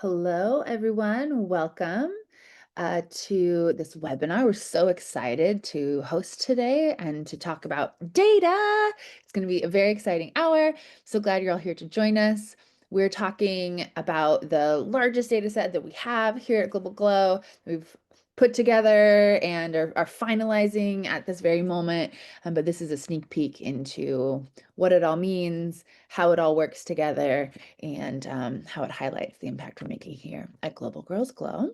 Hello, everyone. Welcome to this webinar. We're so excited to host today and to talk about data. It's going to be a very exciting hour. So glad you're all here to join us. We're talking about the largest data set that we have here at Global Glow. We've put together and are finalizing at this very moment. But this is a sneak peek into what it all means, how it all works together, and how it highlights the impact we're making here at Global Girls Glow.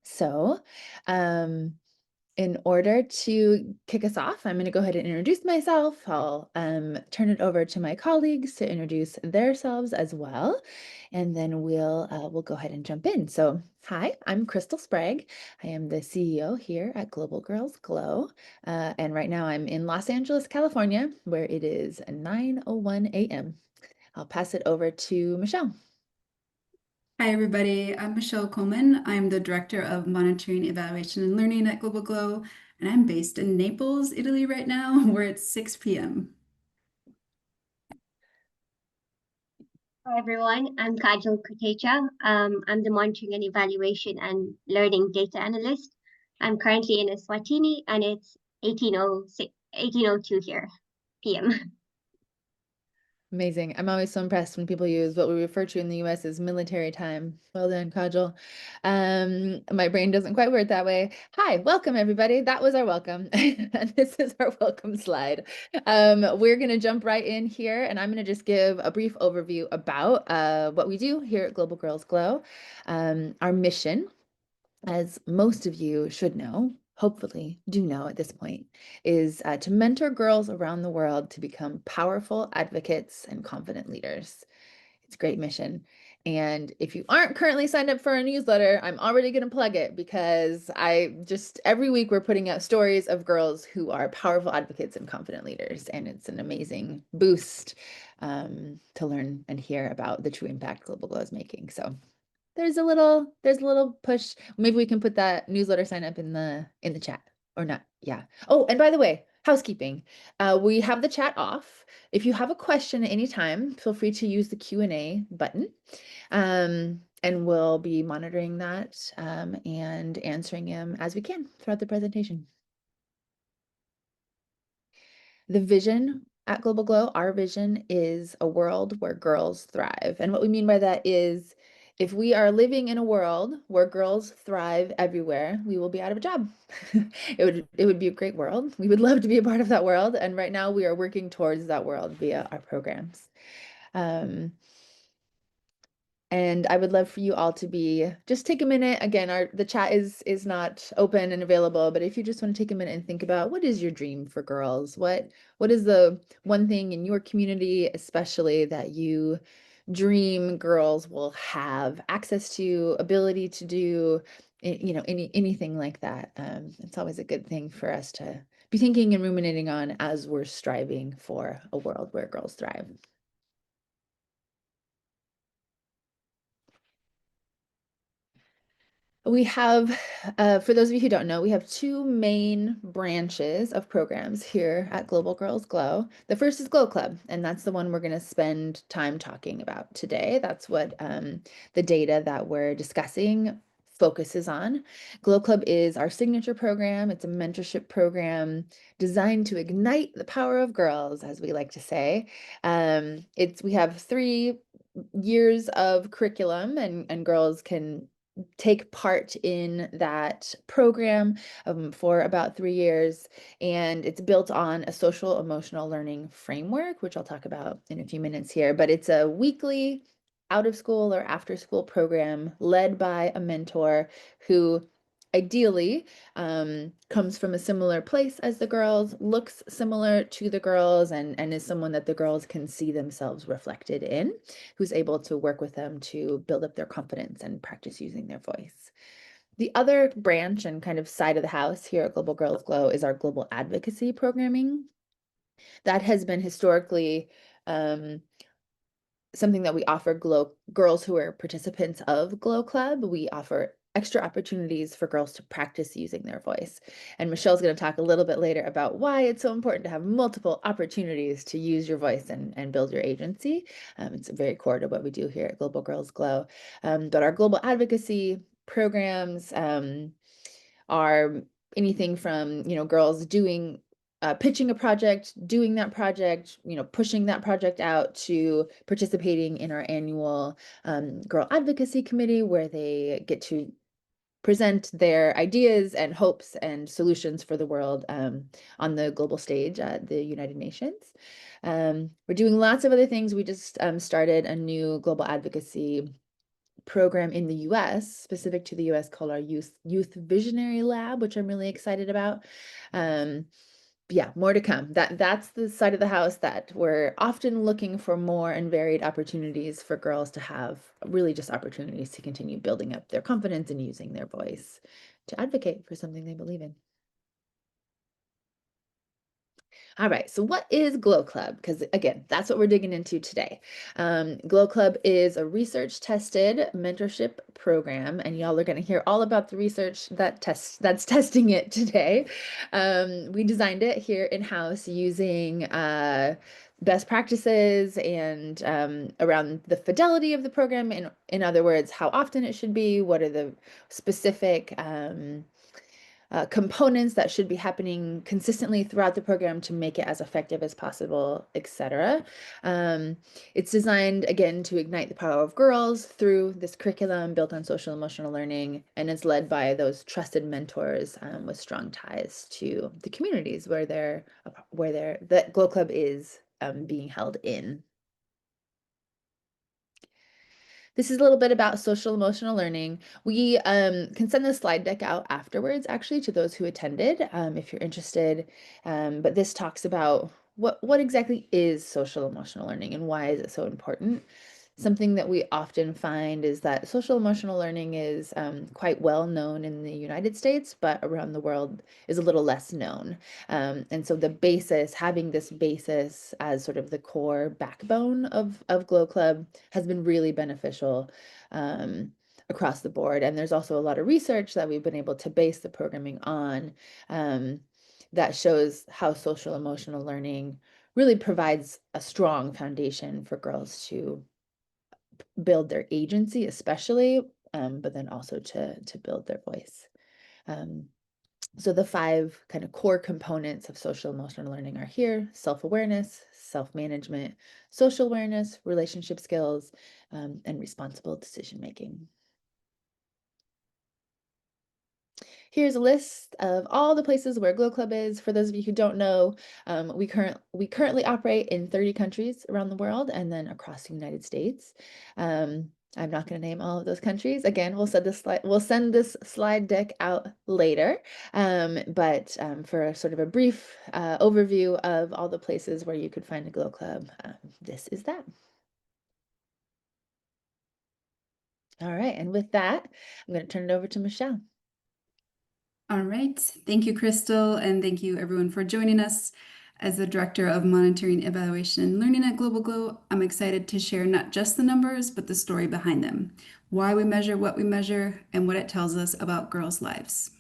So, in order to kick us off, I'm going to go ahead and introduce myself. I'll turn it over to my colleagues to introduce themselves as well, and then we'll go ahead and jump in. So, hi, I'm Crystal Sprague. I am the CEO here at Global Girls Glow, and right now I'm in Los Angeles, California, where it is 9:01 a.m. I'll pass it over to Michelle. Hi, everybody. I'm Michelle Coleman. I'm the Director of Monitoring, Evaluation, and Learning at Global Glow, and I'm based in Naples, Italy right now, where it's 6 p.m. Hi everyone, I'm Kajal Kutecha. I'm the Monitoring and Evaluation and Learning Data Analyst. I'm currently in Eswatini and it's 18:02 here p.m. Amazing. I'm always so impressed when people use what we refer to in the US as military time. Well done, Kajal. My brain doesn't quite work that way. Hi, welcome everybody. That was our welcome. And this is our welcome slide. We're going to jump right in here and I'm going to just give a brief overview about what we do here at Global Girls Glow. Our mission, as most of you should know, hopefully do know at this point, is to mentor girls around the world to become powerful advocates and confident leaders. It's a great mission. And if you aren't currently signed up for a newsletter, I'm already going to plug it because every week we're putting out stories of girls who are powerful advocates and confident leaders. And it's an amazing boost to learn and hear about the true impact Global Glow is making. So there's a little push. Maybe we can put that newsletter sign up in the chat or not. Yeah. Oh, and by the way, housekeeping. We have the chat off. If you have a question at any time, feel free to use the Q&A button. And we'll be monitoring that and answering them as we can throughout the presentation. The vision at Global Glow, our vision is a world where girls thrive. And what we mean by that is if we are living in a world where girls thrive everywhere, we will be out of a job. It would be a great world. We would love to be a part of that world. And right now we are working towards that world via our programs. And I would love for you all to just take a minute. Again, the chat is not open and available, but if you just want to take a minute and think about what is your dream for girls? What is the one thing in your community, especially that you dream girls will have access to, ability to do, anything like that. It's always a good thing for us to be thinking and ruminating on as we're striving for a world where girls thrive. We have, for those of you who don't know, we have two main branches of programs here at Global Girls Glow. The first is Glow Club, and that's the one we're going to spend time talking about today. That's what the data that we're discussing focuses on. Glow Club is our signature program. It's a mentorship program designed to ignite the power of girls, as we like to say. We have 3 years of curriculum, and girls can take part in that program for about 3 years. And it's built on a social emotional learning framework, which I'll talk about in a few minutes here. But it's a weekly out of school or after school program led by a mentor who ideally comes from a similar place as the girls, looks similar to the girls, and is someone that the girls can see themselves reflected in, who's able to work with them to build up their confidence and practice using their voice. The other branch and kind of side of the house here at Global Girls Glow is our global advocacy programming. That has been historically something that we offer girls who are participants of Glow Club. We offer extra opportunities for girls to practice using their voice. And Michelle's going to talk a little bit later about why it's so important to have multiple opportunities to use your voice and build your agency. It's very core to what we do here at Global Girls Glow. But our global advocacy programs are anything from, girls doing pitching a project, doing that project, pushing that project out, to participating in our annual Girl Advocacy Committee, where they get to present their ideas and hopes and solutions for the world on the global stage at the United Nations. We're doing lots of other things. We just started a new global advocacy program in the US, specific to the US, called our Youth Visionary Lab, which I'm really excited about. Yeah, more to come. That's the side of the house that we're often looking for more and varied opportunities for girls to have, really just opportunities to continue building up their confidence and using their voice to advocate for something they believe in. All right, so what is Glow Club? Because again, that's what we're digging into today. Glow Club is a research-tested mentorship program, and y'all are going to hear all about the research that's testing it today. We designed it here in-house using best practices and around the fidelity of the program. In other words, how often it should be, what are the specific components that should be happening consistently throughout the program to make it as effective as possible, etc. It's designed, again, to ignite the power of girls through this curriculum built on social emotional learning, and it's led by those trusted mentors with strong ties to the communities where the Glow Club is being held in. This is a little bit about social emotional learning. We can send the slide deck out afterwards, actually, to those who attended, if you're interested. But this talks about what exactly is social emotional learning and why is it so important. Something that we often find is that social emotional learning is quite well known in the United States, but around the world is a little less known. And so having this basis as sort of the core backbone of Glow Club has been really beneficial across the board. And there's also a lot of research that we've been able to base the programming on that shows how social emotional learning really provides a strong foundation for girls to build their agency, especially, but then also to build their voice. So the 5 kind of core components of social emotional learning are here: self-awareness, self-management, social awareness, relationship skills, and responsible decision-making. Here's a list of all the places where Glow Club is. For those of you who don't know, we currently operate in 30 countries around the world and then across the United States. I'm not going to name all of those countries. Again, we'll send this slide deck out later. But for sort of a brief overview of all the places where you could find a Glow Club, this is that. All right, and with that, I'm going to turn it over to Michelle. All right. Thank you, Crystal, and thank you everyone for joining us. As the Director of Monitoring, Evaluation, and Learning at Global Glow, I'm excited to share not just the numbers, but the story behind them, why we measure what we measure, and what it tells us about girls' lives.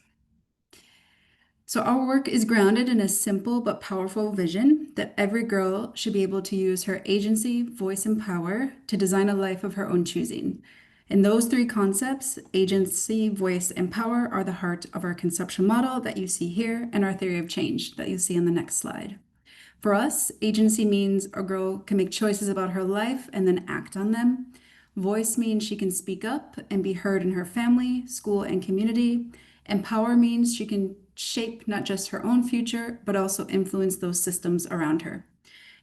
So our work is grounded in a simple but powerful vision that every girl should be able to use her agency, voice, and power to design a life of her own choosing. And those 3 concepts, agency, voice, and power, are the heart of our conceptual model that you see here and our theory of change that you'll see on the next slide. For us, agency means a girl can make choices about her life and then act on them. Voice means she can speak up and be heard in her family, school, and community. And power means she can shape not just her own future, but also influence those systems around her.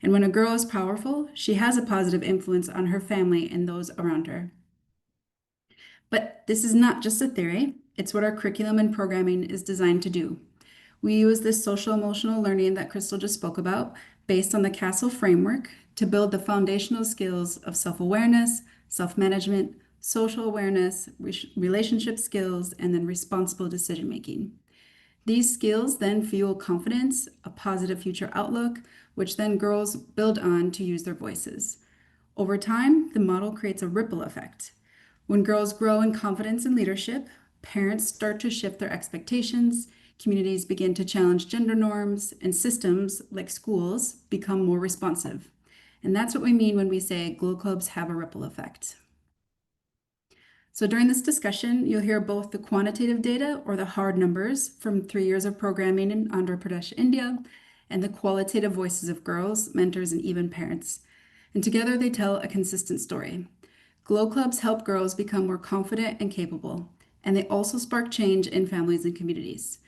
And when a girl is powerful, she has a positive influence on her family and those around her. But this is not just a theory, it's what our curriculum and programming is designed to do. We use this social emotional learning that Crystal just spoke about, based on the CASTLE framework, to build the foundational skills of self-awareness, self-management, social awareness, relationship skills, and then responsible decision-making. These skills then fuel confidence, a positive future outlook, which then girls build on to use their voices. Over time, the model creates a ripple effect. When girls grow in confidence and leadership, parents start to shift their expectations, communities begin to challenge gender norms, and systems like schools become more responsive. And that's what we mean when we say Glow Clubs have a ripple effect. So during this discussion, you'll hear both the quantitative data or the hard numbers from 3 years of programming in Andhra Pradesh, India, and the qualitative voices of girls, mentors, and even parents. And together they tell a consistent story. Glow Clubs help girls become more confident and capable, and they also spark change in families and communities.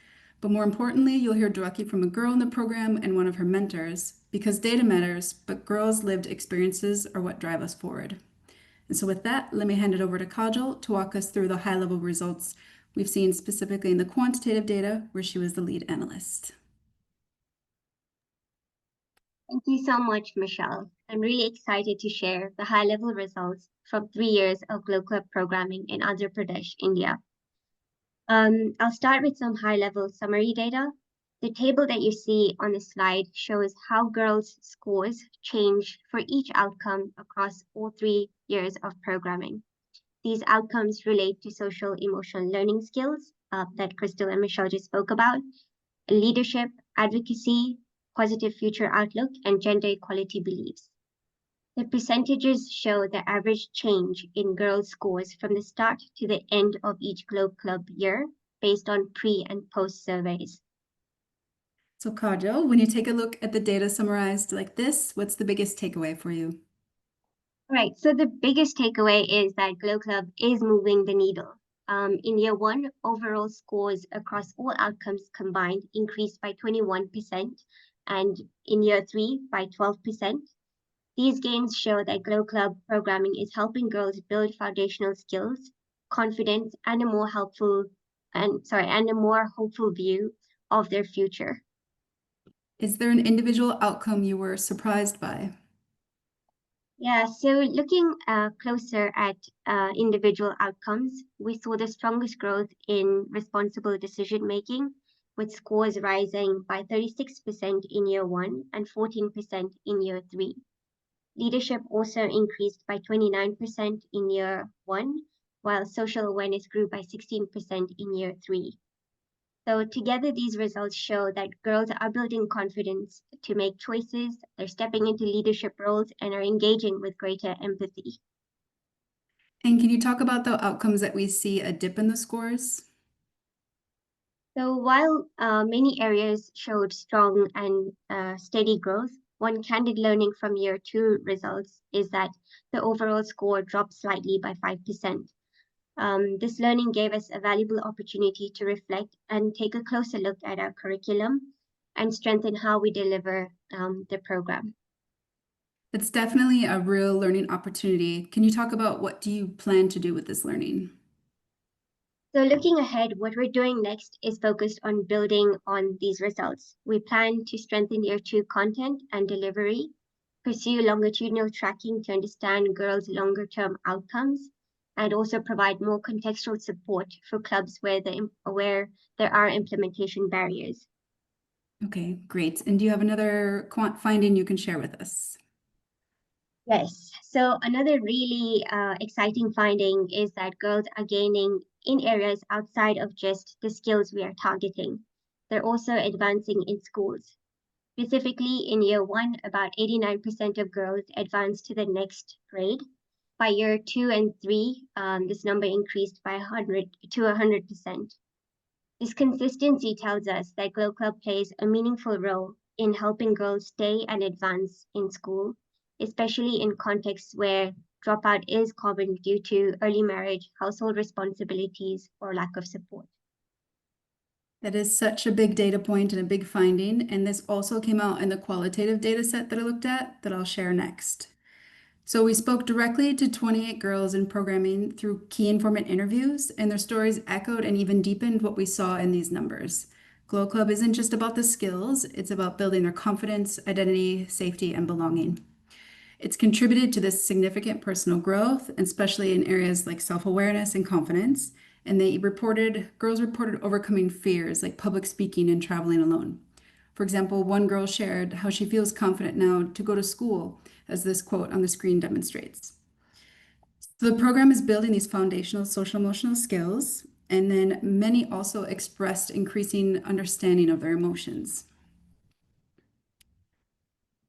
But more importantly, you'll hear directly from a girl in the program and one of her mentors, because data matters, but girls' lived experiences are what drive us forward. And so with that, let me hand it over to Kajal to walk us through the high-level results we've seen specifically in the quantitative data, where she was the lead analyst. Thank you so much, Michelle. I'm really excited to share the high-level results from 3 years of Glow Club programming in Andhra Pradesh, India. I'll start with some high-level summary data. The table that you see on the slide shows how girls' scores change for each outcome across all 3 years of programming. These outcomes relate to social emotional learning skills that Crystal and Michelle just spoke about, leadership, advocacy, positive future outlook, and gender equality beliefs. The percentages show the average change in girls' scores from the start to the end of each Globe Club year based on pre and post surveys. So Kajal, when you take a look at the data summarized like this, what's the biggest takeaway for you? Right, so the biggest takeaway is that Glow Club is moving the needle. In year one, overall scores across all outcomes combined increased by 21%, and in year three by 12%. These gains show that Glow Club programming is helping girls build foundational skills, confidence, and a more hopeful view of their future. Is there an individual outcome you were surprised by? Yeah, so looking closer at individual outcomes, we saw the strongest growth in responsible decision making, with scores rising by 36% in year one and 14% in year three. Leadership also increased by 29% in year one, while social awareness grew by 16% in year three. So together, these results show that girls are building confidence to make choices, they're stepping into leadership roles, and are engaging with greater empathy. And can you talk about the outcomes that we see a dip in the scores? So while many areas showed strong and steady growth, one candid learning from year two results is that the overall score dropped slightly by 5%. This learning gave us a valuable opportunity to reflect and take a closer look at our curriculum and strengthen how we deliver the program. It's definitely a real learning opportunity. Can you talk about what do you plan to do with this learning? So looking ahead, what we're doing next is focused on building on these results. We plan to strengthen year two content and delivery, pursue longitudinal tracking to understand girls' longer-term outcomes, and also provide more contextual support for clubs where there are implementation barriers. Okay, great. And do you have another quant finding you can share with us? Yes, so another really exciting finding is that girls are gaining in areas outside of just the skills we are targeting. They're also advancing in schools. Specifically, in year one, about 89% of girls advanced to the next grade. By year two and three, this number increased by 100%. This consistency tells us that Glow Club plays a meaningful role in helping girls stay and advance in school, especially in contexts where dropout is common due to early marriage, household responsibilities, or lack of support. That is such a big data point and a big finding, and this also came out in the qualitative data set that I looked at that I'll share next. So we spoke directly to 28 girls in programming through key informant interviews, and their stories echoed and even deepened what we saw in these numbers. Glow Club isn't just about the skills, it's about building their confidence, identity, safety, and belonging. It's contributed to this significant personal growth, especially in areas like self-awareness and confidence. And girls reported overcoming fears like public speaking and traveling alone. For example, one girl shared how she feels confident now to go to school, as this quote on the screen demonstrates. So the program is building these foundational social emotional skills, And then many also expressed increasing understanding of their emotions.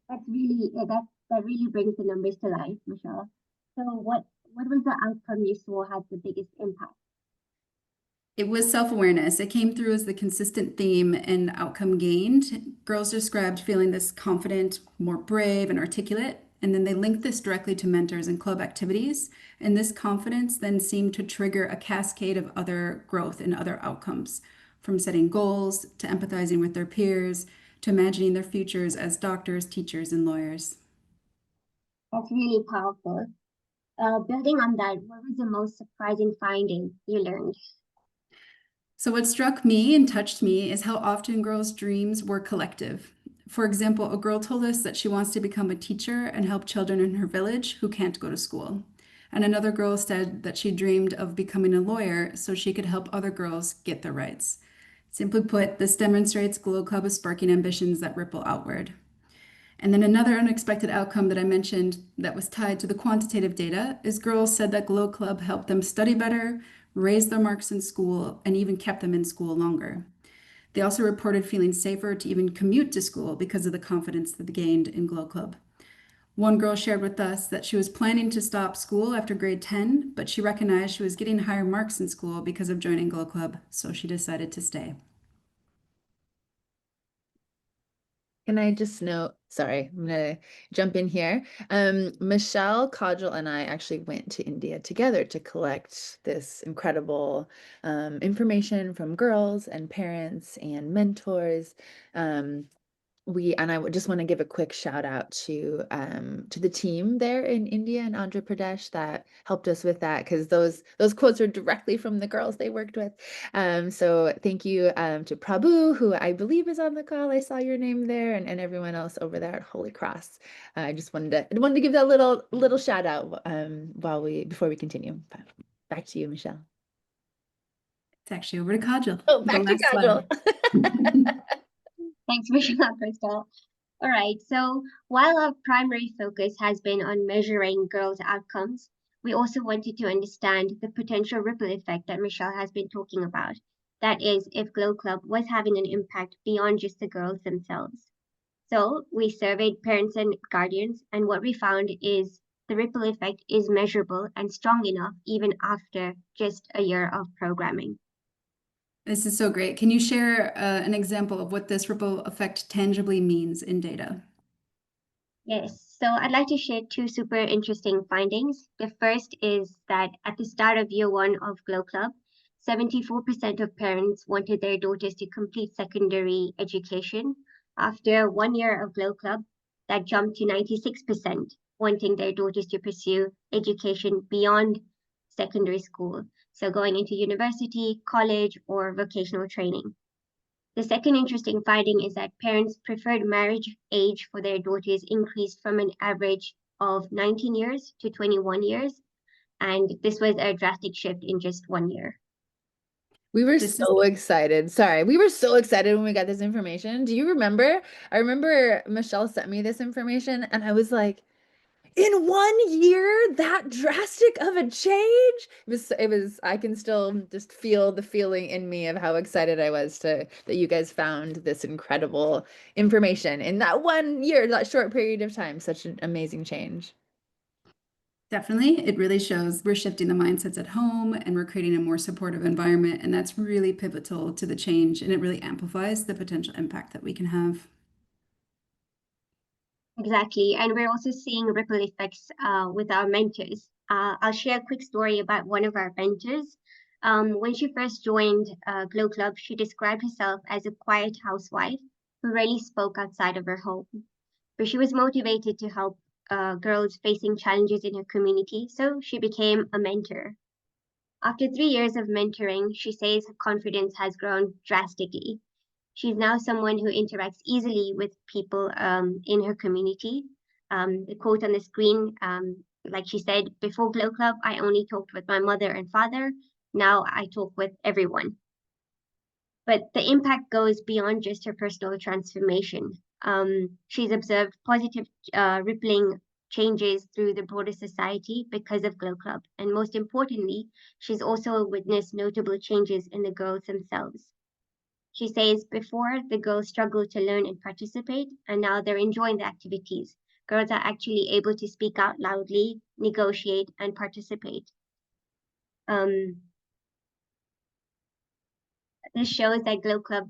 That's really that really brings the numbers to life, Michelle. So what was the outcome you saw had the biggest impact? It was self-awareness. It came through as the consistent theme and outcome gained. Girls described feeling this confident, more brave, and articulate. And then they linked this directly to mentors and club activities. And this confidence then seemed to trigger a cascade of other growth and other outcomes, from setting goals to empathizing with their peers to imagining their futures as doctors, teachers, and lawyers. That's really powerful. Building on that, what was the most surprising finding you learned? So, what struck me and touched me is how often girls' dreams were collective. For example, a girl told us that she wants to become a teacher and help children in her village who can't go to school. And another girl said that she dreamed of becoming a lawyer so she could help other girls get their rights. Simply put, this demonstrates Glow Club is sparking ambitions that ripple outward. And then another unexpected outcome that I mentioned that was tied to the quantitative data is girls said that Glow Club helped them study better, raise their marks in school, and even kept them in school longer. They also reported feeling safer to even commute to school because of the confidence that they gained in Glow Club. One girl shared with us that she was planning to stop school after grade 10, but she recognized she was getting higher marks in school because of joining Glow Club, so she decided to stay. Can I just note, sorry, I'm gonna jump in here. Michelle, Kajal, and I actually went to India together to collect this incredible information from girls and parents and mentors. And I just want to give a quick shout out to the team there in India and Andhra Pradesh that helped us with that, because those quotes are directly from the girls they worked with. So thank you to Prabhu, who I believe is on the call. I saw your name there, and everyone else over there at Holy Cross. I just wanted to give that little shout out before we continue. Back to you, Michelle. It's actually over to Kajal. Oh, The back to last slide. Kajal. Thanks, Michelle, Crystal. All right, so while our primary focus has been on measuring girls' outcomes, we also wanted to understand the potential ripple effect that Michelle has been talking about. That is, if Glow Club was having an impact beyond just the girls themselves. So we surveyed parents and guardians, and what we found is the ripple effect is measurable and strong enough even after just a year of programming. This is so great. Can you share an example of what this ripple effect tangibly means in data? Yes, so I'd like to share two super interesting findings. The first is that at the start of year one of Glow Club, 74% of parents wanted their daughters to complete secondary education. After 1 year of Glow Club, that jumped to 96%, wanting their daughters to pursue education beyond secondary school. So going into university, college, or vocational training. The second interesting finding is that parents' preferred marriage age for their daughters increased from an average of 19 years to 21 years. And this was a drastic shift in just 1 year. We were This is so excited. Sorry, we were so excited when we got this information. Do you remember? I remember Michelle sent me this information, and I was like, in 1 year, that drastic of a change? I can still just feel the feeling in me of how excited I was that you guys found this incredible information in that 1 year, that short period of time, such an amazing change. definitely, it really shows we're shifting the mindsets at home and we're creating a more supportive environment. And that's really pivotal to the change. And it really amplifies the potential impact that we can have. Exactly. And we're also seeing ripple effects with our mentors. I'll share a quick story about one of our mentors. When she first joined Glow Club, she described herself as a quiet housewife who rarely spoke outside of her home. But she was motivated to help girls facing challenges in her community, so she became a mentor. After 3 years of mentoring, she says her confidence has grown drastically. She's now someone who interacts easily with people in her community. The quote on the screen, like she said, before Glow Club, I only talked with my mother and father. Now I talk with everyone. But the impact goes beyond just her personal transformation. She's observed positive rippling changes through the broader society because of Glow Club. And most importantly, she's also witnessed notable changes in the girls themselves. She says before the girls struggled to learn and participate, and now they're enjoying the activities. Girls are actually able to speak out loudly, negotiate, and participate. Um, this shows that Glow Club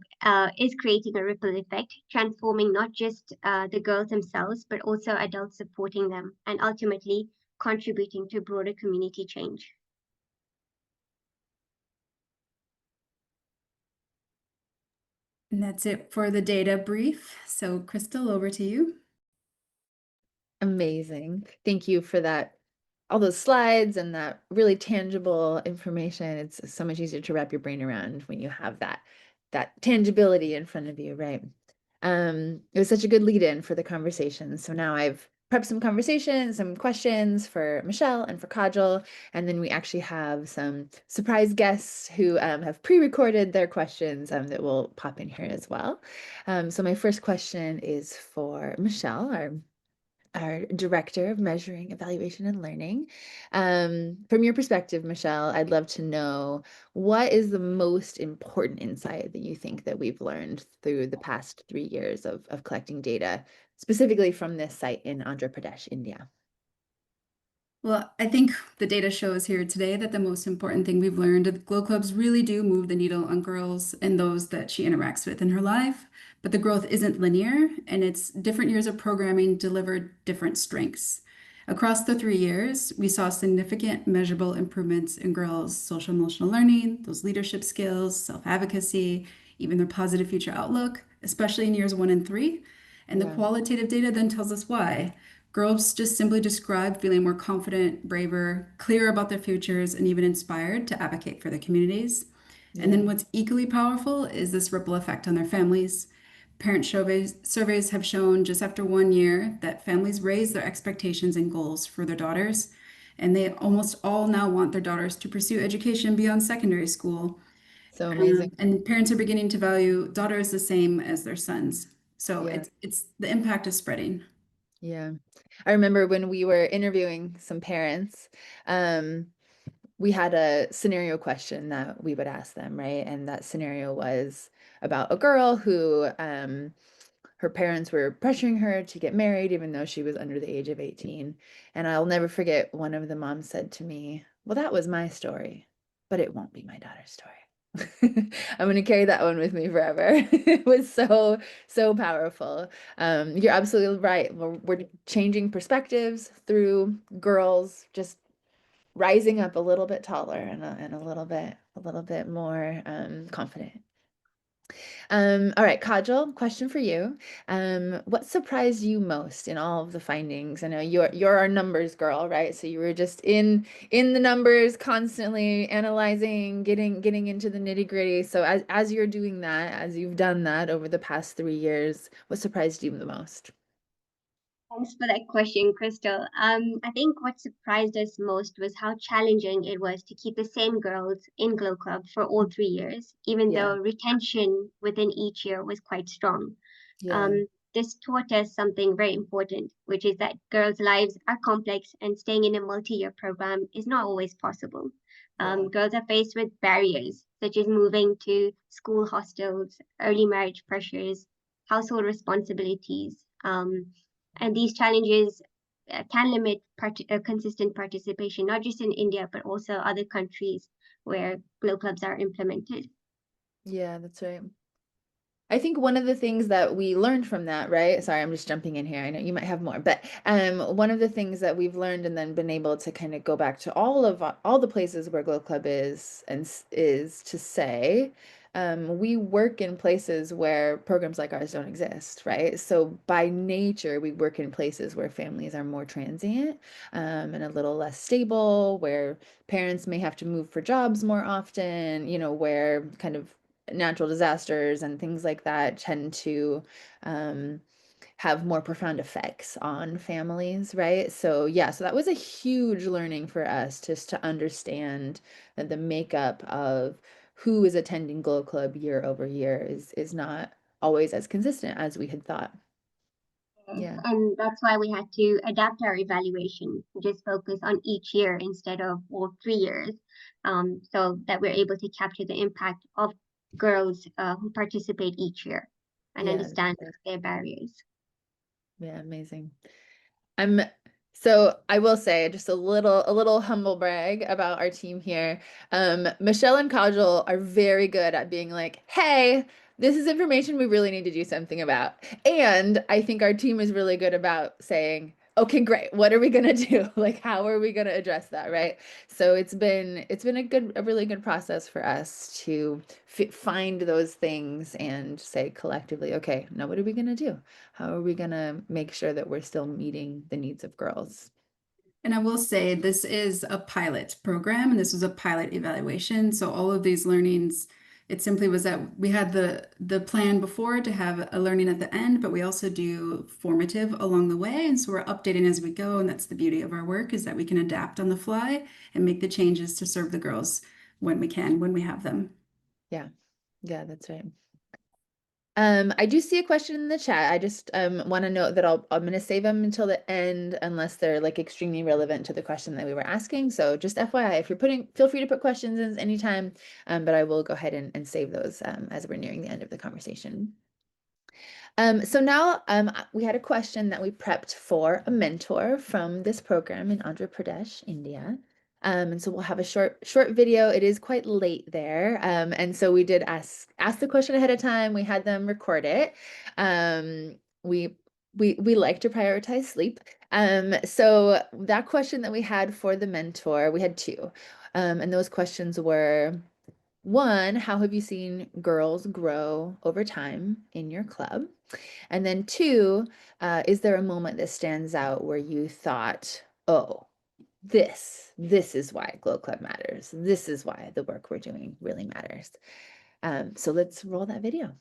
is creating a ripple effect, transforming not just the girls themselves, but also adults supporting them, and ultimately contributing to broader community change. And that's it for the data brief. So Crystal, over to you. Amazing. Thank you for that, all those slides and that really tangible information. It's so much easier to wrap your brain around when you have that tangibility in front of you, right? It was such a good lead in for the conversation. So now I've prepped some conversation, some questions for Michelle and for Kajal, and then we actually have some surprise guests who have pre-recorded their questions that will pop in here as well. So my first question is for Michelle, our Director of Measuring, Evaluation, and Learning. From your perspective, Michelle, I'd love to know what is the most important insight that you think that we've learned through the past 3 years of collecting data, specifically from this site in Andhra Pradesh, India? Well, I think the data shows here today that the most important thing we've learned is Glow Clubs really do move the needle on girls and those that she interacts with in her life. But the growth isn't linear, and it's different years of programming delivered different strengths. Across the 3 years, we saw significant measurable improvements in girls' social emotional learning, those leadership skills, self-advocacy, even their positive future outlook, especially in years 1 and 3. And the Yeah, qualitative data then tells us why. Girls just simply describe feeling more confident, braver, clear about their futures, and even inspired to advocate for their communities. And yeah, then what's equally powerful is this ripple effect on their families. Surveys have shown just after 1 year that families raise their expectations and goals for their daughters, and they almost all now want their daughters to pursue education beyond secondary school. so amazing. And parents are beginning to value daughters the same as their sons. So Yeah. it's the impact is spreading. Yeah. I remember when we were interviewing some parents, um, we had a scenario question that we would ask them, right? And that scenario was about a girl who her parents were pressuring her to get married even though she was under the age of 18. And I'll never forget one of the moms said to me, "Well, that was my story, but it won't be my daughter's story." I'm going to carry that one with me forever. It was so powerful. You're absolutely right. We're changing perspectives through girls just rising up a little bit taller and a little bit more confident. All right, Kajal, question for you. What surprised you most in all of the findings? I know you're our numbers girl, right? So you were just in the numbers, constantly analyzing, getting into the nitty-gritty. So as you're doing that, as you've done that over the past 3 years, what surprised you the most? Thanks for that question, Crystal. I think what surprised us most was how challenging it was to keep the same girls in Glow Club for all 3 years, even Yeah, though retention within each year was quite strong. yeah, Um, this taught us something very important, which is that girls' lives are complex and staying in a multi-year program is not always possible. yeah, Girls are faced with barriers such as moving to school hostels, early marriage pressures, household responsibilities, and these challenges can limit consistent participation, not just in India, but also other countries where Glow Clubs are implemented. yeah, that's right. I think one of the things that we learned from that, right? Sorry, I'm just jumping in here. I know you might have more, but one of the things that we've learned and then been able to kind of go back to all the places where Glow Club is and is to say, we work in places where programs like ours don't exist, right? So by nature, we work in places where families are more transient, and a little less stable, where parents may have to move for jobs more often, where kind of natural disasters and things like that tend to um, have more profound effects on families, right? So yeah, so that was a huge learning for us just to understand that the makeup of who is attending Glow Club year over year is not always as consistent as we had thought. Yeah. And that's why we had to adapt our evaluation, just focus on each year instead of all 3 years, so that we're able to capture the impact of girls who participate each year and Yeah. understand their barriers. Yeah, amazing. I'm so I will say just a little humble brag about our team here. Michelle and Kajal are very good at being like, hey, this is information we really need to do something about. And I think our team is really good about saying, okay, great. What are we gonna do? Like, how are we gonna address that, right? So it's been a really good process for us to find those things and say collectively, okay, now what are we gonna do? How are we gonna make sure that we're still meeting the needs of girls? And I will say this is a pilot program and this was a pilot evaluation. So all of these learnings, it simply was that we had the plan before to have a learning at the end, but we also do formative along the way. And so we're updating as we go. And that's the beauty of our work is that we can adapt on the fly and make the changes to serve the girls when we can, when we have them. Yeah, yeah, that's right. I do see a question in the chat. I just want to note that I'm going to save them until the end unless they're like extremely relevant to the question that we were asking. So just FYI, if you're feel free to put questions in anytime, but I will go ahead and save those as we're nearing the end of the conversation. So now we had a question that we prepped for a mentor from this program in Andhra Pradesh, India. And so we'll have a short video. It is quite late there. And so we did ask the question ahead of time. We had them record it. We like to prioritize sleep. So that question that we had for the mentor, we had two. And those questions were, one, how have you seen girls grow over time in your club? And then two, is there a moment that stands out where you thought, oh, this is why Glow Club matters. This is why the work we're doing really matters. So let's roll that video.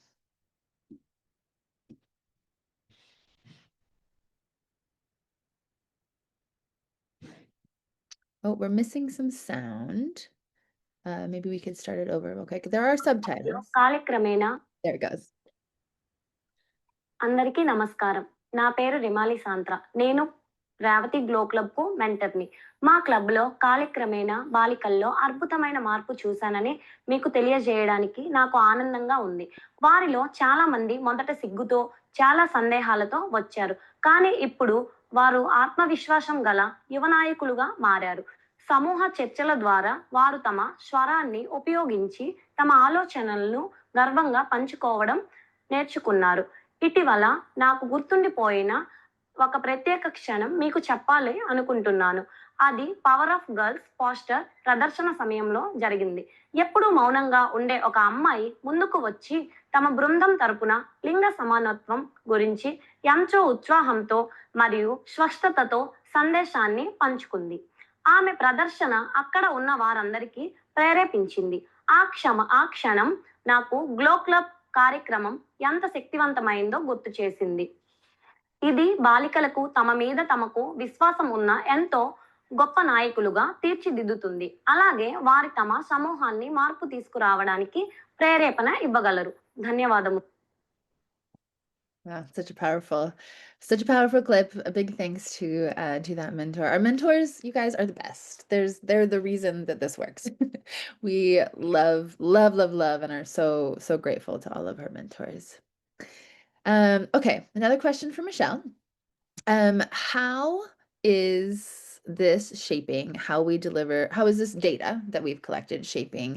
Oh, we're missing some sound. Maybe we could start it over. Okay, there are subtitles. There it goes. అందరికీ నమస్కారం. నా పేరు రిమాలి సాంత్ర. నేను Revathi glow club కు మెంటర్ని. మా club లో కాలక్రమేణా బాలికల్లో అద్భుతమైన మార్పు చూశానని మీకు తెలియజేయడానికి నాకు ఆనందంగా ఉంది. వారిలో చాలా మంది మొదట సిగ్గుతో చాలా సందేహాలతో వచ్చారు. కానీ ఇప్పుడు వారు ఆత్మవిశ్వాసం గల యువ నాయకులుగా మారారు. సమూహ చర్చల ద్వారా వారు తమ స్వరాన్ని ఉపయోగించి తమ ఆలోచనలను గర్వంగా పంచుకోవడం నేర్చుకున్నారు. ఇటీవల నాకు గుర్తుండిపోయిన ఒక ప్రత్యేక క్షణం మీకు చెప్పాలి అనుకుంటున్నాను. అది పవర్ ఆఫ్ గర్ల్స్ పోస్టర్ ప్రదర్శన సమయంలో జరిగింది. ఎప్పుడూ మౌనంగా ఉండే ఒక అమ్మాయి ముందుకు వచ్చి తమ బృందం తరపున లింగ సమానత్వం గురించి ఎంతో ఉత్సాహంతో మరియు స్పష్టతతో సందేశాన్ని పంచుకుంది. ఆమె ప్రదర్శన అక్కడ ఉన్న వారందరికీ ప్రేరేపించింది. ఆ క్షణం నాకు గ్లో క్లబ్ కార్యక్రమం ఎంత శక్తివంతమైందో గుర్తు చేసింది. ఇది బాలికలకు తమ మీద తమకు విశ్వాసం ఉన్న ఎంతో గొప్ప నాయకులుగా తీర్చిదిద్దుతుంది. అలాగే వారి తమ సమూహాన్ని మార్పు తీసుకురావడానికి ప్రేరేపణ ఇవ్వగలరు. ధన్యవాదములు. Wow, such a powerful clip. A big thanks to that mentor. Our mentors, you guys are the best. They're the reason that this works. We love and are so grateful to all of our mentors. Okay, another question for Michelle. How is this shaping how is this data that we've collected shaping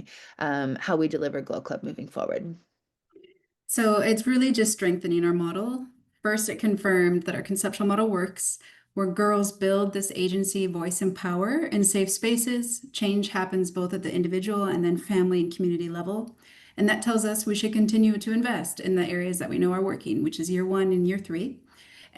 how we deliver Glow Club moving forward? So it's really just strengthening our model. First, it confirmed that our conceptual model works, where girls build this agency, voice, and power in safe spaces. Change happens both at the individual and then family and community level. And that tells us we should continue to invest in the areas that we know are working, which is year 1 and year 3.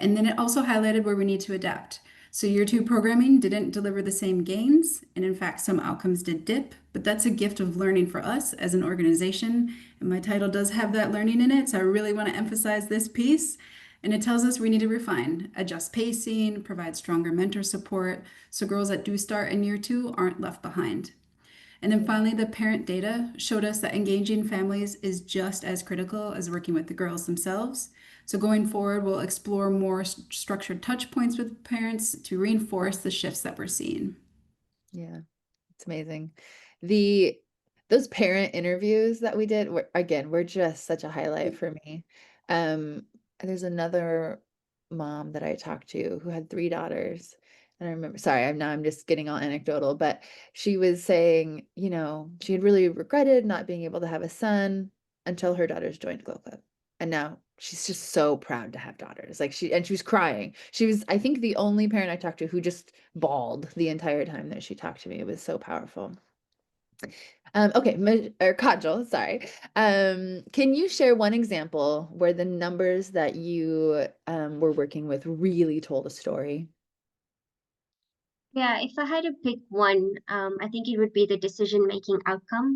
And then it also highlighted where we need to adapt. So year 2 programming didn't deliver the same gains. And in fact, some outcomes did dip, but that's a gift of learning for us as an organization. And my title does have that learning in it. So I really want to emphasize this piece. And it tells us we need to refine, adjust pacing, provide stronger mentor support, so girls that do start in year 2 aren't left behind. And then finally, the parent data showed us that engaging families is just as critical as working with the girls themselves. So going forward, we'll explore more structured touch points with parents to reinforce the shifts that we're seeing. Yeah, it's amazing. Those parent interviews that we did were just such a highlight for me. And there's another mom that I talked to who had 3 daughters. And I remember, sorry, I'm just getting all anecdotal, but she was saying, she had really regretted not being able to have a son until her daughters joined Glow Club. And now she's just so proud to have daughters. She was crying. She was, I think, the only parent I talked to who just bawled the entire time that she talked to me. It was so powerful. Okay, Kajal, sorry. Can you share one example where the numbers that you were working with really told a story? Yeah, if I had to pick one, I think it would be the decision-making outcome.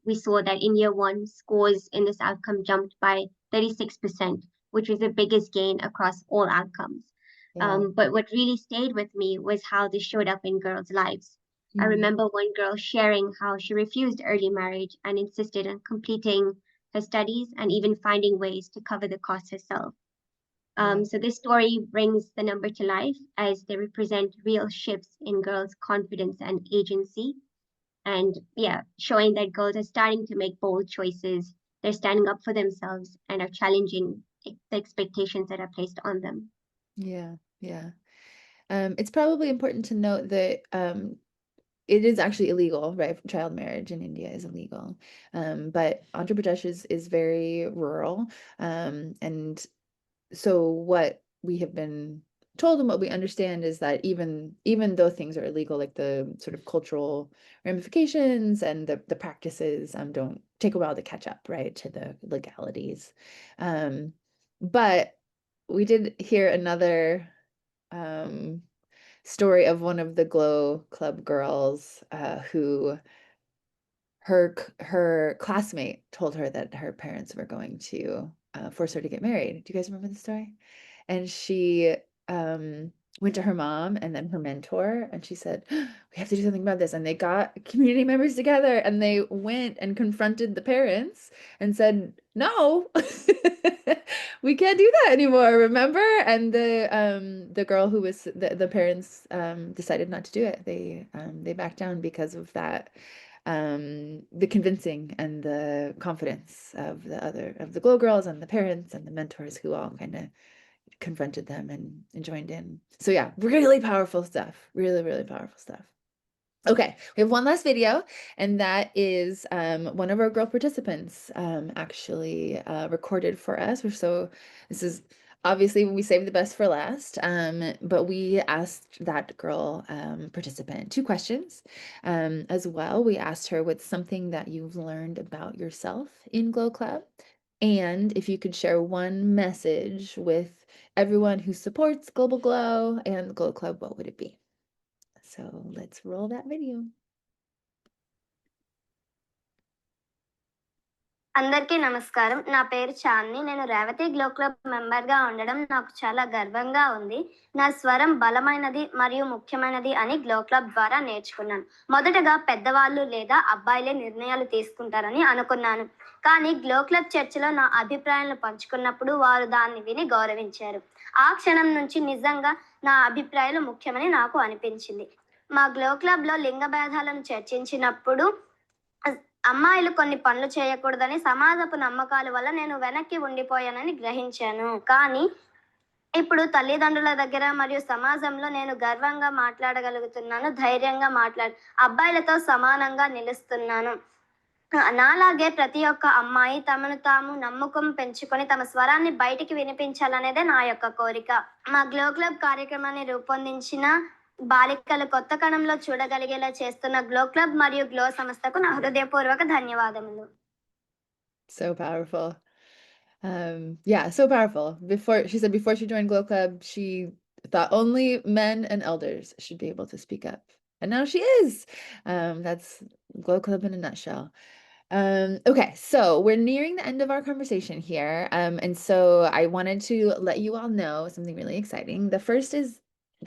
We saw that in year one, scores in this outcome jumped by 36%, which was the biggest gain across all outcomes. Yeah. But what really stayed with me was how this showed up in girls' lives. I remember one girl sharing how she refused early marriage and insisted on completing her studies and even finding ways to cover the costs herself. Yeah. So this story brings the number to life as they represent real shifts in girls' confidence and agency. And yeah, showing that girls are starting to make bold choices. They're standing up for themselves and are challenging the expectations that are placed on them. Yeah. Yeah. It's probably important to note that it is actually illegal, right? Child marriage in India is illegal. But Andhra Pradesh is very rural. And so what we have been told and what we understand is that even though things are illegal, like the sort of cultural ramifications and the practices don't take a while to catch up, right, to the legalities. But we did hear another story of one of the Glow Club girls who her classmate told her that her parents were going to force her to get married. Do you guys remember the story? And she went to her mom and then her mentor, and she said, "We have to do something about this." And they got community members together and they went and confronted the parents and said, "No, we can't do that anymore, remember?" And the girl who was the parents decided not to do it. They backed down because of that, the convincing and the confidence of the Glow girls and the parents and the mentors who all kind of confronted them and joined in. So yeah, really powerful stuff. Really, really powerful stuff. Okay, we have one last video, and that is one of our girl participants actually recorded for us. This is obviously we saved the best for last, but we asked that girl participant 2 questions as well. We asked her what's something that you've learned about yourself in Glow Club, and if you could share one message with everyone who supports Global Glow and Glow Club, what would it be? So let's roll that video. అందరికీ నమస్కారం. నా పేరు చాందిని. నేను Revathi glow club మెంబర్‌గా ఉండడం నాకు చాలా గర్వంగా ఉంది. నా స్వరం బలమైనది మరియు ముఖ్యమైనది అని గ్లో క్లబ్ ద్వారా నేర్చుకున్నాను. మొదటగా పెద్దవాళ్ళు లేదా అబ్బాయిలే నిర్ణయాలు తీసుకుంటారని అనుకున్నాను. కానీ గ్లో క్లబ్ చర్చలో నా అభిప్రాయాలను పంచుకున్నప్పుడు వారు దాన్ని విని గౌరవించారు. ఆ క్షణం నుంచి నిజంగా నా అభిప్రాయాలు ముఖ్యమని నాకు అనిపించింది. మా గ్లో క్లబ్‌లో లింగ భేదాలను చర్చించినప్పుడు అమ్మాయిలు కొన్ని పనులు చేయకూడదని సమాజపు నమ్మకాల వల్ల నేను వెనక్కి ఉండిపోయానని గ్రహించాను. కానీ ఇప్పుడు తల్లిదండ్రుల దగ్గర మరియు సమాజంలో నేను గర్వంగా మాట్లాడగలుగుతున్నాను. ధైర్యంగా అబ్బాయిలతో సమానంగా నిలుస్తున్నాను. నాలాగే ప్రతి ఒక్క అమ్మాయి తమను తాము నమ్మకం పెంచుకొని తమ స్వరాన్ని బయటికి వినిపించాలనేదే నా యొక్క కోరిక. మా గ్లో క్లబ్ కార్యక్రమాన్ని రూపొందించిన బాలికలు కొత్త కణంలో చూడగలిగేలా చేస్తున్న గ్లో క్లబ్ మరియు గ్లో సంస్థకు నా హృదయపూర్వక ధన్యవాదములు. So powerful. Yeah, so powerful. She said before she joined Glow Club, she thought only men and elders should be able to speak up. And now she is. That's Glow Club in a nutshell. Okay, so we're nearing the end of our conversation here. And so I wanted to let you all know something really exciting. The first is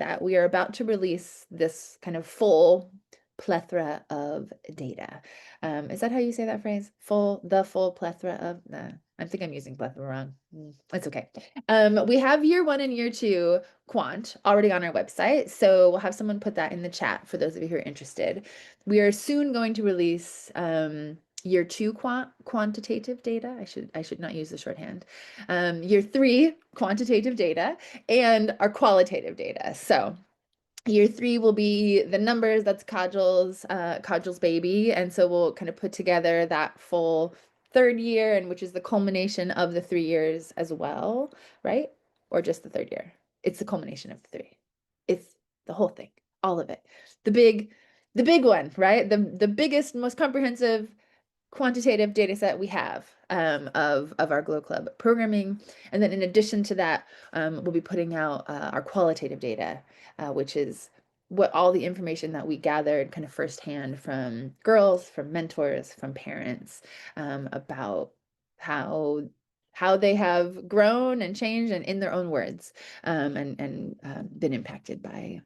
that we are about to release this kind of full plethora of data. Is that how you say that phrase? The full plethora of, I think I'm using plethora wrong. It's okay. We have year 1 and year 2 quant already on our website. So we'll have someone put that in the chat for those of you who are interested. We are soon going to release year 2 quantitative data. I should not use the shorthand. Year 3 quantitative data and our qualitative data. So year 3 will be the numbers. That's Kajal's baby. And so we'll kind of put together that full 3rd year, and which is the culmination of the 3 years as well, right? Or just the 3rd year. It's the culmination of the 3. It's the whole thing, all of it. The big one, right? The biggest, most comprehensive quantitative data set we have of our Glow Club programming. And then in addition to that, we'll be putting out our qualitative data, which is what all the information that we gathered kind of firsthand from girls, from mentors, from parents, about how they have grown and changed and in their own words, and been impacted by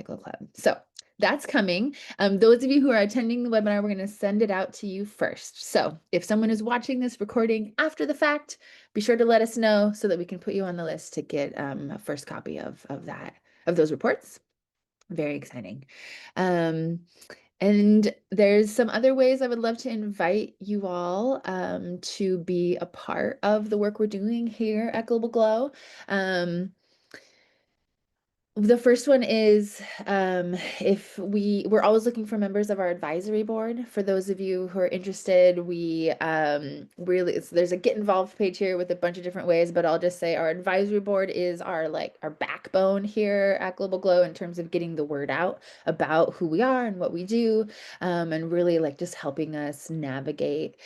Glow Club. So that's coming. Those of you who are attending the webinar, we're going to send it out to you first. So if someone is watching this recording after the fact, be sure to let us know so that we can put you on the list to get a first copy of those reports. Very exciting. And there's some other ways I would love to invite you all to be a part of the work we're doing here at Global Glow. The first one is if we're always looking for members of our advisory board. For those of you who are interested, we really there's a get involved page here with a bunch of different ways, but I'll just say our advisory board is our backbone here at Global Glow in terms of getting the word out about who we are and what we do, and really just helping us navigate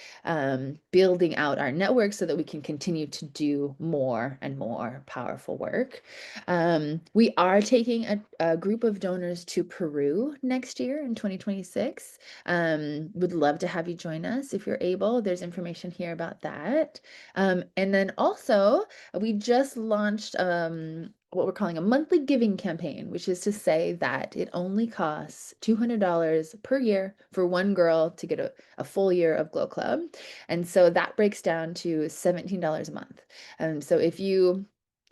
building out our network so that we can continue to do more and more powerful work. We are taking a group of donors to Peru next year in 2026. Would love to have you join us if you're able. There's information here about that. And then also, we just launched what we're calling a monthly giving campaign, which is to say that it only costs $200 per year for one girl to get a full year of Glow Club. And so that breaks down to $17 a month. So if you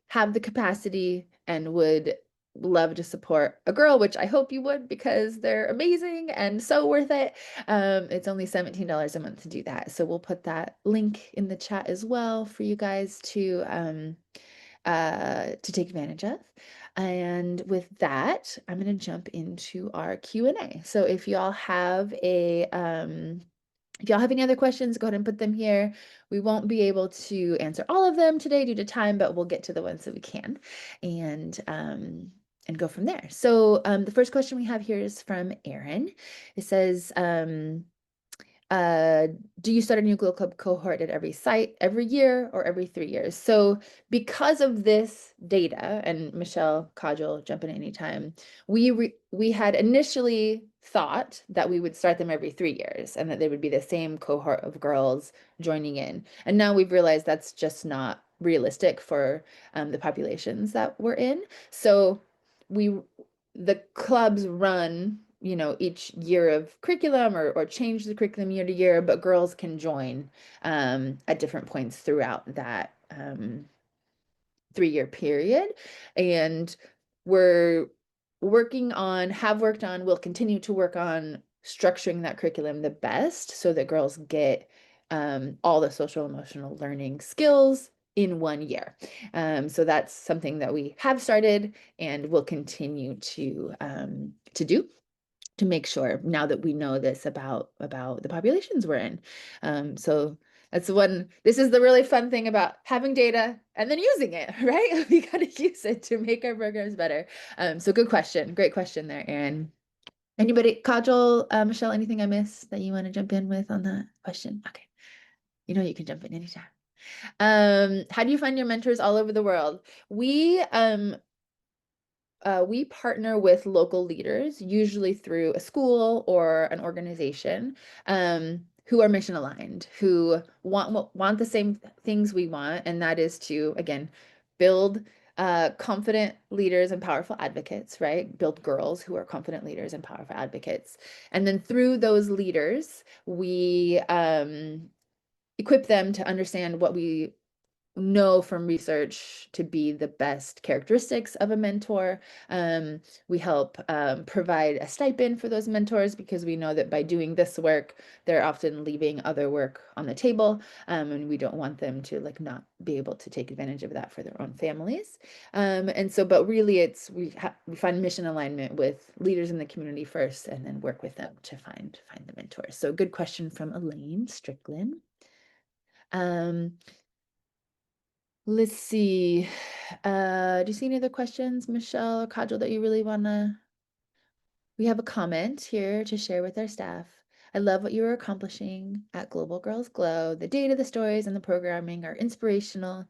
have the capacity and would love to support a girl, which I hope you would because they're amazing and so worth it. It's only $17 a month to do that. So we'll put that link in the chat as well for you guys to take advantage of. And with that, I'm going to jump into our Q&A. So if y'all have if y'all have any other questions, go ahead and put them here. We won't be able to answer all of them today due to time, but we'll get to the ones that we can and go from there. So the first question we have here is from Aaron. It says, do you start a new Glow Club cohort at every site every year or every 3 years? So because of this data, and Michelle, Kajal, jump in anytime, we had initially thought that we would start them every 3 years and that they would be the same cohort of girls joining in. And now we've realized that's just not realistic for the populations that we're in. So the clubs run each year of curriculum or change the curriculum year to year, but girls can join at different points throughout that 3-year period. And we're have worked on, will continue to work on structuring that curriculum the best so that girls get all the social emotional learning skills in 1 year. So that's something that we have started and will continue to do, to make sure now that we know this about the populations we're in. So that's this is the really fun thing about having data and then using it, right? We got to use it to make our programs better. So good question. Great question there, Aaron. Anybody, Kajal, Michelle, anything I missed that you want to jump in with on that question? Okay. You can jump in anytime. How do you find your mentors all over the world? We partner with local leaders, usually through a school or an organization, who are mission aligned, who want the same things we want, and that is to, again, build confident leaders and powerful advocates, right? Build girls who are confident leaders and powerful advocates. And then through those leaders, we equip them to understand what we know from research to be the best characteristics of a mentor. We help provide a stipend for those mentors because we know that by doing this work, they're often leaving other work on the table, and we don't want them to like not be able to take advantage of that for their own families. And so, but really, it's we find mission alignment with leaders in the community first, and then work with them to find the mentors. So, good question from Elaine Strickland. Let's see. Do you see any other questions, Michelle or Kajal, that you really wanna? We have a comment here to share with our staff. I love what you are accomplishing at Global Girls Glow. The data, the stories, and the programming are inspirational.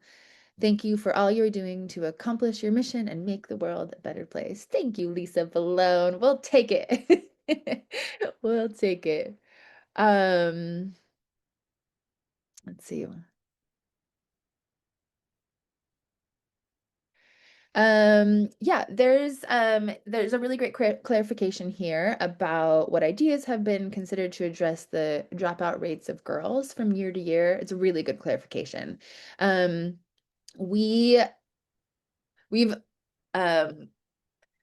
Thank you for all you're doing to accomplish your mission and make the world a better place. Thank you, Lisa Balone. We'll take it. We'll take it. Let's see. Yeah, there's a really great clarification here about what ideas have been considered to address the dropout rates of girls from year to year. It's a really good clarification. We we've um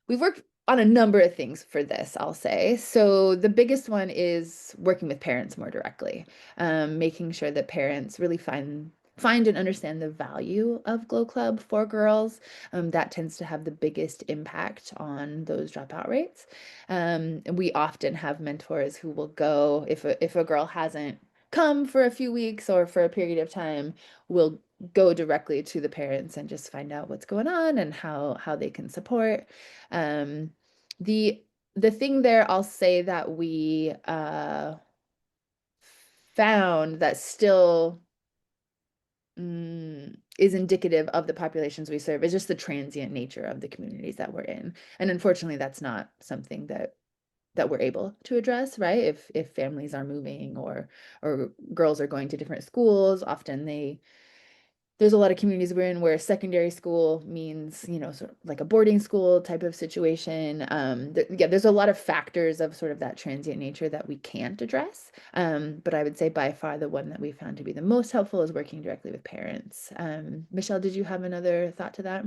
We've worked on a number of things for this, I'll say. So the biggest one is working with parents more directly, making sure that parents really find and understand the value of Glow Club for girls. That tends to have the biggest impact on those dropout rates. And we often have mentors who will go if a girl hasn't come for a few weeks or for a period of time, will go directly to the parents and just find out what's going on and how they can support. Um, the the thing there, I'll say that we found that still is indicative of the populations we serve is just the transient nature of the communities that we're in. And unfortunately, that's not something that we're able to address, right? If families are moving or girls are going to different schools, often there's a lot of communities we're in where secondary school means, sort of like a boarding school type of situation. There's a lot of factors of sort of that transient nature that we can't address. But I would say by far the one that we found to be the most helpful is working directly with parents. Michelle, did you have another thought to that?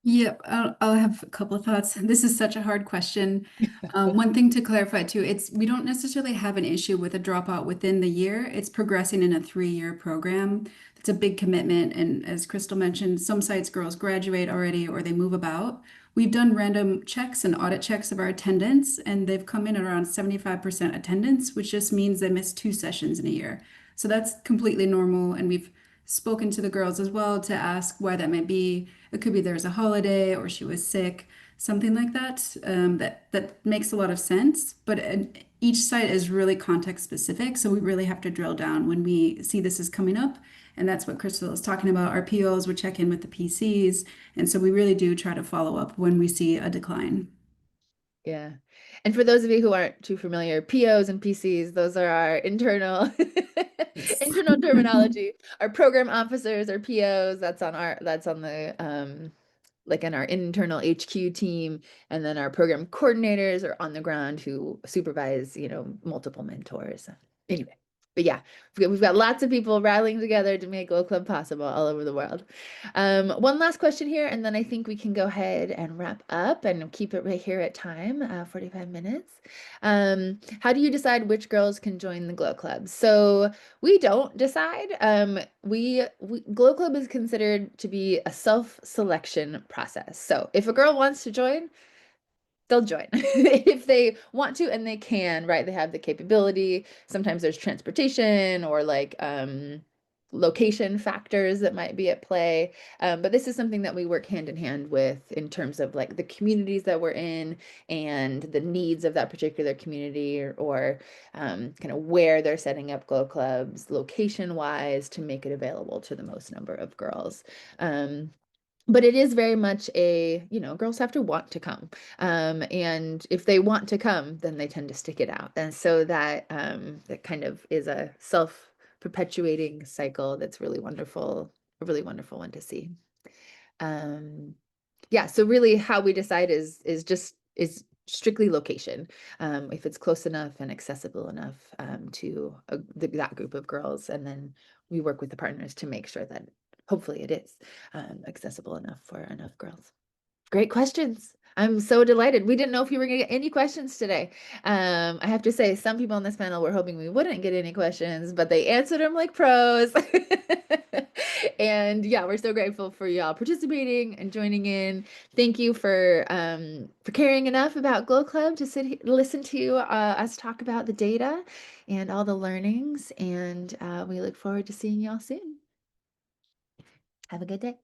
Yep, I'll have a couple of thoughts. This is such a hard question. One thing to clarify too, we don't necessarily have an issue with a dropout within the year. It's progressing in a 3-year program. It's a big commitment. And as Crystal mentioned, some sites girls graduate already or they move about. We've done random checks and audit checks of our attendance, and they've come in at around 75% attendance, which just means they miss 2 sessions in a year. So that's completely normal. And we've spoken to the girls as well to ask why that might be. It could be there's a holiday or she was sick, something like that. That makes a lot of sense. But each site is really context specific, so we really have to drill down when we see this is coming up. And that's what Crystal is talking about. Our POs would check in with the PCs, and so we really do try to follow up when we see a decline. Yeah. And for those of you who aren't too familiar, POs and PCs, those are our internal Yes. internal terminology. Our program officers are POs, that's on the like in our internal HQ team, and then our program coordinators are on the ground who supervise, multiple mentors. Anyway, but yeah, we've got lots of people rallying together to make Glow Club possible all over the world. One last question here, and then I think we can go ahead and wrap up and keep it right here at time, 45 minutes. How do you decide which girls can join the Glow Club? So we don't decide. We Glow Club is considered to be a self-selection process. So if a girl wants to join, they'll join if they want to and they can, right? They have the capability. Sometimes there's transportation or like location factors that might be at play. But this is something that we work hand in hand with in terms of like the communities that we're in and the needs of that particular community or kind of where they're setting up Glow Clubs location wise to make it available to the most number of girls. But it is very much girls have to want to come. And if they want to come, then they tend to stick it out. And so that kind of is a self-perpetuating cycle that's really wonderful, a really wonderful one to see. yeah, so really how we decide is strictly location. If it's close enough and accessible enough to that group of girls, and then we work with the partners to make sure that hopefully it is accessible enough for enough girls. Great questions. I'm so delighted. We didn't know if you were going to get any questions today. I have to say, some people on this panel were hoping we wouldn't get any questions, but they answered them like pros. And yeah, we're so grateful for y'all participating and joining in. Thank you for caring enough about Glow Club to listen to us talk about the data and all the learnings. And we look forward to seeing y'all soon. Have a good day.